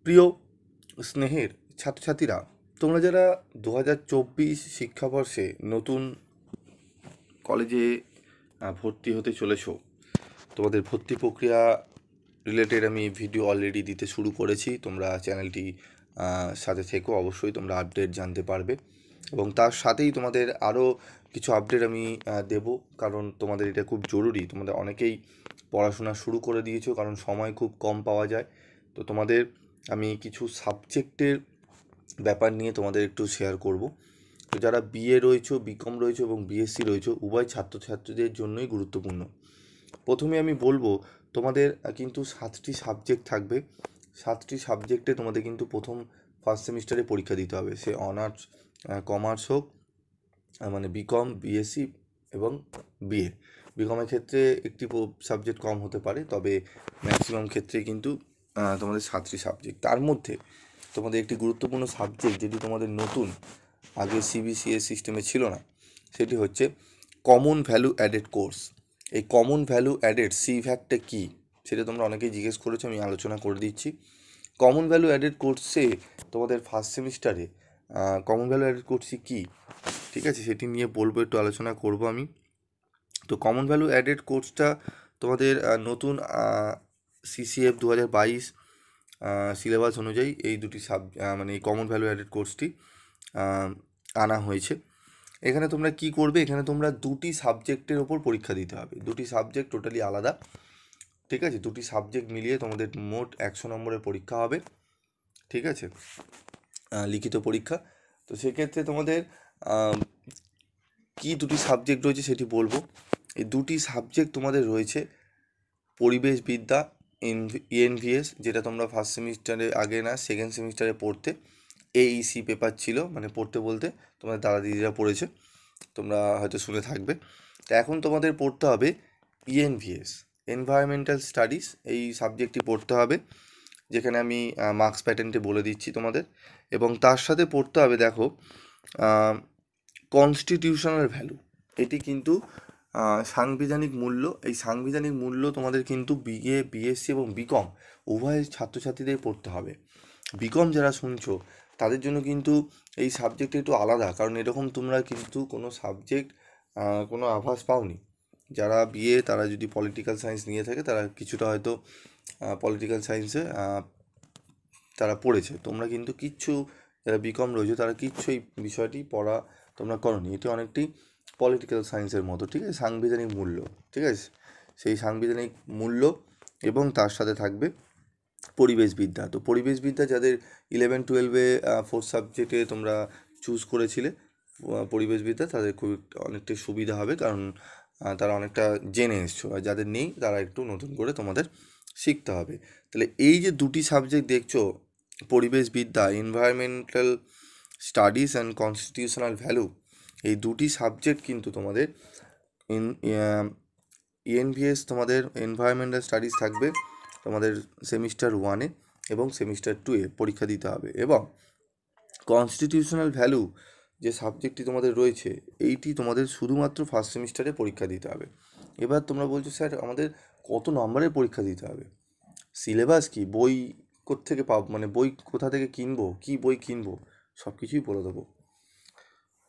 প্রিয় স্নেহের ছাত্রছাত্রীরা, তোমরা যারা 2024 শিক্ষাবর্ষে নতুন কলেজে ভর্তি হতে চলেছো, তোমাদের ভর্তি প্রক্রিয়া রিলেটেড আমি ভিডিও অলরেডি দিতে শুরু করেছি। তোমরা চ্যানেলটি সাথে থেকো, অবশ্যই তোমরা আপডেট জানতে পারবে। এবং তার সাথেই তোমাদের আরও কিছু আপডেট আমি দেব, কারণ তোমাদের এটা খুব জরুরি। তোমাদের অনেকেই পড়াশোনা শুরু করে দিয়েছো, কারণ সময় খুব কম পাওয়া যায়। তো তোমাদের আমি কিছু সাবজেক্টের ব্যাপার নিয়ে তোমাদের একটু শেয়ার করব। তো যারা বিএ রয়েছো, বিকম রয়েছো এবং বিএসসি রয়েছো, উভয় ছাত্রছাত্রীদের জন্যই গুরুত্বপূর্ণ। প্রথমে আমি বলবো, তোমাদের কিন্তু 7টি সাবজেক্ট থাকবে। 7টি সাবজেক্টে তোমাদের কিন্তু ফার্স্ট সেমিস্টারে পরীক্ষা দিতে হবে। সে অনার্স কমার্স হোক, মানে বিকম, বিএসসি এবং বিএ। বিকমের ক্ষেত্রে একটি সাবজেক্ট কম হতে পারে, তবে ম্যাক্সিমাম ক্ষেত্রে কিন্তু তোমাদের 7টি সাবজেক্ট। তার মধ্যে তোমাদের একটি গুরুত্বপূর্ণ সাবজেক্ট, যেটি তোমাদের নতুন, আগে সিবিসিএস সিস্টেমে ছিল না, সেটি হচ্ছে কমন ভ্যালু অ্যাডেড কোর্স। এই কমন ভ্যালু অ্যাডেড সিভ্যাটটা কী, সেটা তোমরা অনেকেই জিজ্ঞেস করেছো, আমি আলোচনা করে দিচ্ছি। কমন ভ্যালু অ্যাডেড কোর্সে তোমাদের ফার্স্ট সেমিস্টারে কমন ভ্যালু অ্যাডেড কোর্সই কী, ঠিক আছে, সেটি নিয়ে বলবো, একটু আলোচনা করব আমি। তো কমন ভ্যালু অ্যাডেড কোর্সটা তোমাদের নতুন সিসিএফ 2022 সিলেবাস অনুযায়ী এই দুটি মানে এই কমন ভ্যালু অ্যাডেড কোর্সটি আনা হয়েছে। এখানে তোমরা কি করবে, এখানে তোমরা দুটি সাবজেক্টের ওপর পরীক্ষা দিতে হবে। দুটি সাবজেক্ট টোটালি আলাদা, ঠিক আছে। দুটি সাবজেক্ট মিলিয়ে তোমাদের মোট 100 নম্বরের পরীক্ষা হবে, ঠিক আছে, লিখিত পরীক্ষা। তো সেক্ষেত্রে তোমাদের কি দুটি সাবজেক্ট রয়েছে সেটি বলবো। এই দুটি সাবজেক্ট তোমাদের রয়েছে পরিবেশবিদ্যা, ইএনভিএস, যেটা তোমরা ফার্স্ট সেমিস্টারে আগে না সেকেন্ড সেমিস্টারে পড়তে, এইসি পেপার ছিল, মানে পড়তে বলতে তোমাদের দাদা দিদিরা পড়েছে, তোমরা হয়তো শুনে থাকবে। তো এখন তোমাদের পড়তে হবে ইএনভিএস, এনভায়রনমেন্টাল স্টাডিজ। এই সাবজেক্টটি পড়তে হবে, যেখানে আমি মার্কস প্যাটার্নটি বলে দিচ্ছি তোমাদের। এবং তার সাথে পড়তে হবে, দেখো, কনস্টিটিউশনাল ভ্যালু। এটি কিন্তু সাংবিধানিক মূল্য। এই সাংবিধানিক মূল্য তোমাদের কিন্তু বিএ, বিএসসি এবং বিকম উভয় ছাত্রছাত্রীদের পড়তে হবে। বিকম যারা শুনছো, তাদের জন্য কিন্তু এই সাবজেক্ট একটু আলাদা, কারণ এরকম তোমরা কিন্তু কোনো সাবজেক্ট কোনো আভাস পাওনি। যারা বিএ, তারা যদি পলিটিক্যাল সায়েন্স নিয়ে থাকে, তারা কিছুটা হয়তো পলিটিক্যাল সায়েন্সে তারা পড়েছে। তোমরা কিন্তু কিচ্ছু, যারা বিকম রয়েছে, তারা কিচ্ছু এই বিষয়টি পড়া তোমরা করনি। এটি অনেকটি পলিটিক্যাল সায়েন্সের মতো, ঠিক আছে, সাংবিধানিক মূল্য, ঠিক আছে। সেই সাংবিধানিক মূল্য এবং তার সাথে থাকবে পরিবেশবিদ্যা। তো পরিবেশবিদ্যা যাদের 11-12-এ ফোর্থ সাবজেক্টে তোমরা চুজ করেছিলে পরিবেশবিদ্যা, তাদের খুব অনেকটাই সুবিধা হবে, কারণ তারা অনেকটা জেনে এসছো। আর যাদের নেই, তারা একটু নতুন করে তোমাদের শিখতে হবে। তাহলে এই যে দুটি সাবজেক্ট দেখছো, পরিবেশবিদ্যা, environmental studies and constitutional value, এই দুটি সাবজেক্ট কিন্তু তোমাদের ইএনভিএস, তোমাদের এনভায়রনমেন্টাল স্টাডিজ থাকবে তোমাদের সেমিস্টার 1-এ এবং সেমিস্টার 2-এ পরীক্ষা দিতে হবে। এবং কনস্টিটিউশনাল ভ্যালু যে সাবজেক্টটি তোমাদের রয়েছে, এইটি তোমাদের শুধুমাত্র ফার্স্ট সেমিস্টারে পরীক্ষা দিতে হবে। এবার তোমরা বলছো, স্যার আমাদের কত নম্বরের পরীক্ষা দিতে হবে, সিলেবাস কি, বই কোত্থেকে পাবো, মানে বই কোথা থেকে কিনবো, কি বই কিনবো, সব কিছুই বলে দেবো।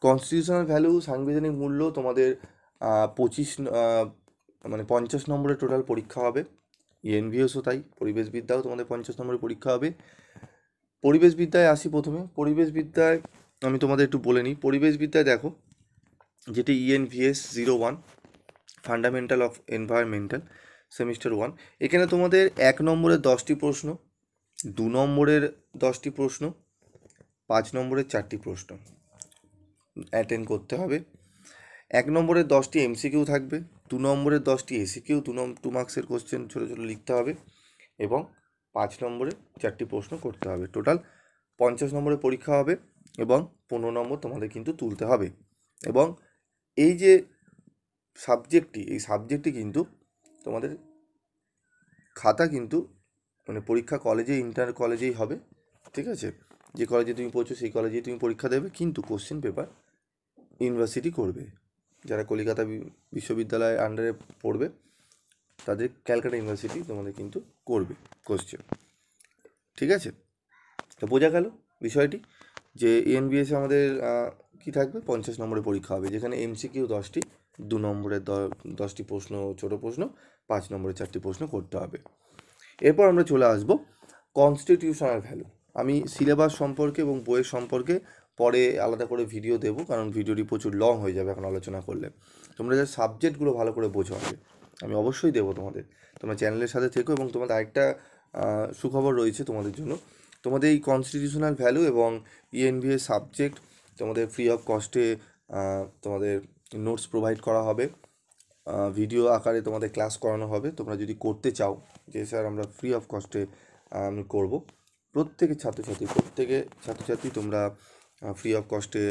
কনস্টিটিউশনাল ভ্যালু, সাংবিধানিক মূল্য, তোমাদের 50 নম্বরের টোটাল পরীক্ষা হবে। ইএনভিএসও তাই, পরিবেশবিদ্যাও তোমাদের 50 নম্বরের পরীক্ষা হবে। পরিবেশবিদ্যায় আসি প্রথমে। পরিবেশবিদ্যায় আমি তোমাদের একটু বলে নিই। পরিবেশবিদ্যায় দেখো, যেটি ENVS 01, fundamental of environmental, semester 1, এখানে তোমাদের 1 নম্বরের 10টি প্রশ্ন, 2 নম্বরের 10টি প্রশ্ন, 5 নম্বরের 4টি প্রশ্ন অ্যাটেন্ড করতে হবে। 1 নম্বরের 10টি এমসিকিউ থাকবে, 2 নম্বরের 10টি এসিকিউ, 2 মার্কসের কোশ্চেন ছোটো ছোটো লিখতে হবে, এবং 5 নম্বরে 4টি প্রশ্ন করতে হবে। টোটাল 50 নম্বরের পরীক্ষা হবে, এবং 15 নম্বর তোমাদের কিন্তু তুলতে হবে। এবং এই যে এই সাবজেক্টটি কিন্তু তোমাদের খাতা কিন্তু, মানে পরীক্ষা কলেজে, ইন্টার কলেজেই হবে, ঠিক আছে। যে কলেজে তুমি পড়ছো সেই কলেজেই তুমি পরীক্ষা দেবে, কিন্তু কোশ্চেন পেপার ইউনিভার্সিটি করবে। যারা কলিকাতা বিশ্ববিদ্যালয়ের আন্ডারে পড়বে, তাদের ক্যালকাটা ইউনিভার্সিটি তোমাদের কিন্তু করবে কোশ্চেন, ঠিক আছে। তো বোঝা গেল বিষয়টি যে এনবিএসে আমাদের কি থাকবে, 50 নম্বরের পরীক্ষা হবে, যেখানে এমসিকিউ 10টি, 2 নম্বরের 10টি প্রশ্ন ছোট প্রশ্ন, 5 নম্বরের 4টি প্রশ্ন করতে হবে। এরপর আমরা চলে আসবো কনস্টিটিউশনাল ভ্যালু। আমি সিলেবাস সম্পর্কে এবং বইয়ের সম্পর্কে পরে আলাদা করে ভিডিও দেবো, কারণ ভিডিওটি প্রচুর লং হয়ে যাবে এখন আলোচনা করলে। তোমরা যে সাবজেক্টগুলো ভালো করে বোঝো আগে, আমি অবশ্যই দেবো তোমাদের। তোমরা চ্যানেলের সাথে থেকো, এবং তোমাদের আরেকটা সুখবর রয়েছে তোমাদের জন্য। তোমাদের এই কনস্টিটিউশনাল ভ্যালু এবং ইএনভিএ সাবজেক্ট তোমাদের ফ্রি অফ কস্টে তোমাদের নোটস প্রোভাইড করা হবে, ভিডিও আকারে তোমাদের ক্লাস করানো হবে। তোমরা যদি করতে চাও যে স্যার আমরা ফ্রি অফ কস্টে আমি করব, প্রত্যেকে ছাত্রছাত্রী তোমরা ফ্রি অফ কস্টে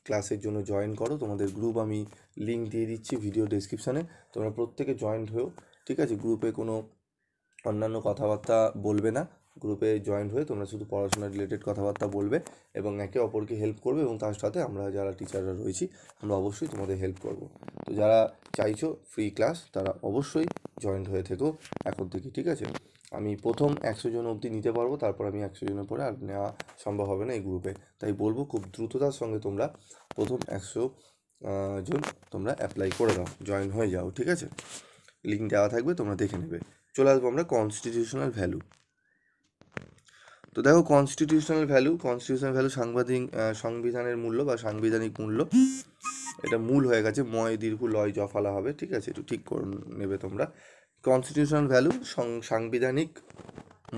ক্লাসের জন্য জয়েন করো। তোমাদের গ্রুপ আমি লিঙ্ক দিয়ে দিচ্ছি ভিডিও ডেসক্রিপশানে, তোমরা প্রত্যেকে জয়েন্ট হয়েও, ঠিক আছে? গ্রুপে কোনো অন্যান্য কথাবার্তা বলবে না, গ্রুপে জয়েন্ট হয়ে তোমরা শুধু পড়াশোনা রিলেটেড কথাবার্তা বলবে এবং একে অপরকে হেল্প করবে, এবং তার সাথে আমরা যারা টিচাররা রয়েছি আমরা অবশ্যই তোমাদের হেল্প করব। তো যারা চাইছো ফ্রি ক্লাস তারা অবশ্যই জয়েন্ট হয়ে থেকো এখন থেকে, ঠিক আছে? আমি প্রথম 100 জন অবধি নিতে পারবো, তারপর আমি 100 জনের পরে আর নেওয়া সম্ভব হবে না এই গ্রুপে। তাই বলবো খুব দ্রুততার সঙ্গে তোমরা প্রথম 100 জন তোমরা অ্যাপ্লাই করে দাও, জয়েন হয়ে যাও, ঠিক আছে? লিঙ্ক দেওয়া থাকবে, তোমরা দেখে নেবে। চলে আসবো আমরা কনস্টিটিউশনাল ভ্যালু। তো দেখো কনস্টিটিউশনাল ভ্যালু সংবিধানের মূল্য বা সাংবিধানিক মূল্য, এটা মূল হয়ে গেছে, ময় দীর্ঘ লয় জফালা হবে, ঠিক আছে? একটু ঠিক করে নেবে তোমরা। কনস্টিটিউশনাল ভ্যালু সাংবিধানিক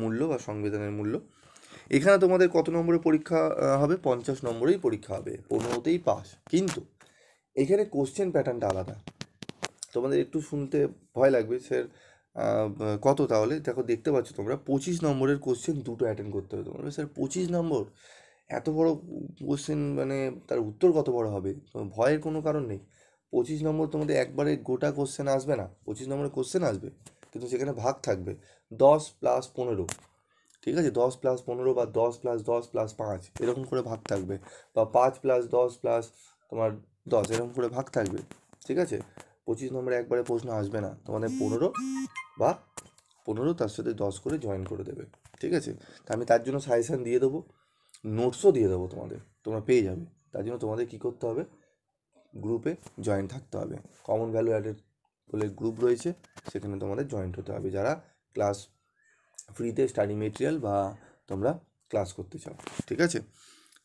মূল্য বা সংবিধানের মূল্য। এখানে তোমাদের কত নম্বরের পরীক্ষা হবে? 50 নম্বরেই পরীক্ষা হবে, 15তেই পাস। কিন্তু এখানে কোশ্চেন প্যাটার্নটা আলাদা। তোমাদের একটু শুনতে ভয় লাগবে, স্যার কত? তাহলে দেখো, দেখতে পাচ্ছ তোমরা 25 নম্বরের কোশ্চেন দুটো অ্যাটেন্ড করতে হবে তোমার। স্যার 25 নম্বর, এত বড় কোশ্চেন, মানে তার উত্তর কত বড় হবে? ভয়ের কোনো কারণ নেই। 25 নম্বর তোমাদের একবারে গোটা কোশ্চেন আসবে না, 25 নম্বরের কোশ্চেন আসবে, কিন্তু সেখানে ভাগ থাকবে 10 + 15, ঠিক আছে? 10 + 15 বা 10 + 10 + 5 এরকম করে ভাগ থাকবে, বা 5 + 10 + তোমার 10 এরকম করে ভাগ থাকবে, ঠিক আছে? 25 নম্বরে একবারে প্রশ্ন আসবে না, তোমাদের 15 বা 15 তার সাথে 10 করে জয়েন করে দেবে, ঠিক আছে? তা আমি তার জন্য সাজেশান দিয়ে দেবো, নোটসও দিয়ে দেবো তোমাদের, তোমরা পেয়ে যাবে। তার জন্য তোমাদের কী করতে হবে? গ্রুপে জয়েন থাকতে হবে। কমন ভ্যালু অ্যাডেড বলে গ্রুপ রয়েছে, সেখানে তোমাদের জয়েন্ট হতে হবে যারা ক্লাস ফ্রিতে স্টাডি মেটেরিয়াল বা তোমরা ক্লাস করতে চাও, ঠিক আছে?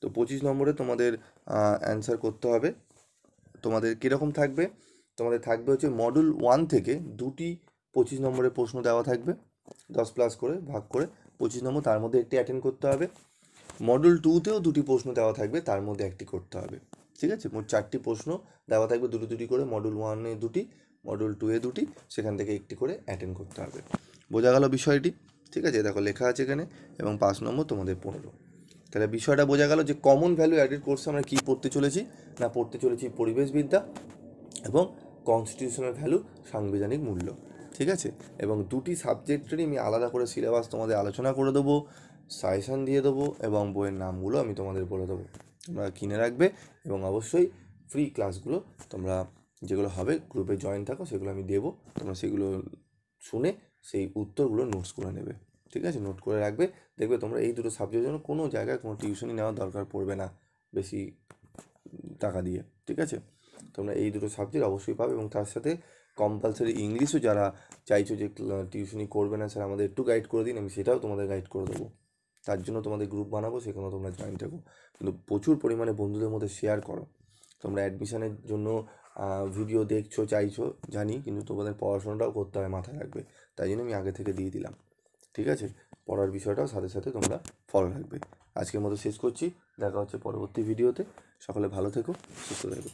তো 25 নম্বরে তোমাদের অ্যান্সার করতে হবে। তোমাদের কীরকম থাকবে? তোমাদের থাকবে হচ্ছে মডুল 1 থেকে দুটি 25 নম্বরের প্রশ্ন দেওয়া থাকবে, 10 প্লাস করে ভাগ করে 25 নম্বর, তার মধ্যে একটি অ্যাটেন্ড করতে হবে। মডুল 2তেও দুটি প্রশ্ন দেওয়া থাকবে, তার মধ্যে একটি করতে হবে, ঠিক আছে? মোট 4টি প্রশ্ন দেওয়া থাকবে, দুটি দুটি করে, মডুল 1-এ দুটি, মডুল 2-এ দুটি, সেখান থেকে একটি করে অ্যাটেন্ড করতে হবে। বোঝা গেল বিষয়টি? ঠিক আছে, দেখো লেখা আছে এখানে, এবং 5 নম্বর তোমাদের 15। তাহলে বিষয়টা বোঝা গেল যে কমন ভ্যালু অ্যাডেড কোর্সে আমরা কী পড়তে চলেছি, না পড়তে চলেছি পরিবেশবিদ্যা এবং কনস্টিটিউশনাল ভ্যালু সাংবিধানিক মূল্য, ঠিক আছে? এবং দুটি সাবজেক্টেরই আমি আলাদা করে সিলেবাস তোমাদের আলোচনা করে দেবো, সাজেশান দিয়ে দেবো, এবং বইয়ের নামগুলো আমি তোমাদের বলে দেবো, তোমরা কিনে রাখবে। এবং অবশ্যই ফ্রি ক্লাসগুলো তোমরা যেগুলো হবে গ্রুপে জয়েন থাকো, সেগুলো আমি দেবো, তোমরা সেগুলো শুনে সেই উত্তরগুলো নোটস করে নেবে, ঠিক আছে? নোট করে রাখবে, দেখবে তোমরা এই দুটো সাবজেক্টের জন্য কোনো জায়গায় কোনো টিউশনই নেওয়ার দরকার পড়বে না বেশি টাকা দিয়ে, ঠিক আছে? তোমরা এই দুটো সাবজেক্ট অবশ্যই পাবে, এবং তার সাথে কম্পালসারি ইংলিশও যারা চাইছো যে টিউশনি করবে না স্যার আমাদের একটু গাইড করে দিন, আমি সেটাও তোমাদের গাইড করে দেবো। তার জন্য তোমাদের গ্রুপ বানাবো, সেখানেও তোমরা জয়েন থাকো, কিন্তু প্রচুর পরিমাণে বন্ধুদের মধ্যে শেয়ার করো। তোমরা অ্যাডমিশনের জন্য ভিডিও দেখছো, চাইছো জানি, কিন্তু তোমাদের পড়াশোনাটাও করতে হবে, মাথায় রাখবে, তাই জন্য আমি আগে থেকে দিয়ে দিলাম, ঠিক আছে? পড়ার বিষয়টাও সাথে সাথে তোমরা ফলো রাখবে। আজকের মতো শেষ করছি, দেখা হচ্ছে পরবর্তী ভিডিওতে। সকলে ভালো থেকো, সুস্থ থেকো।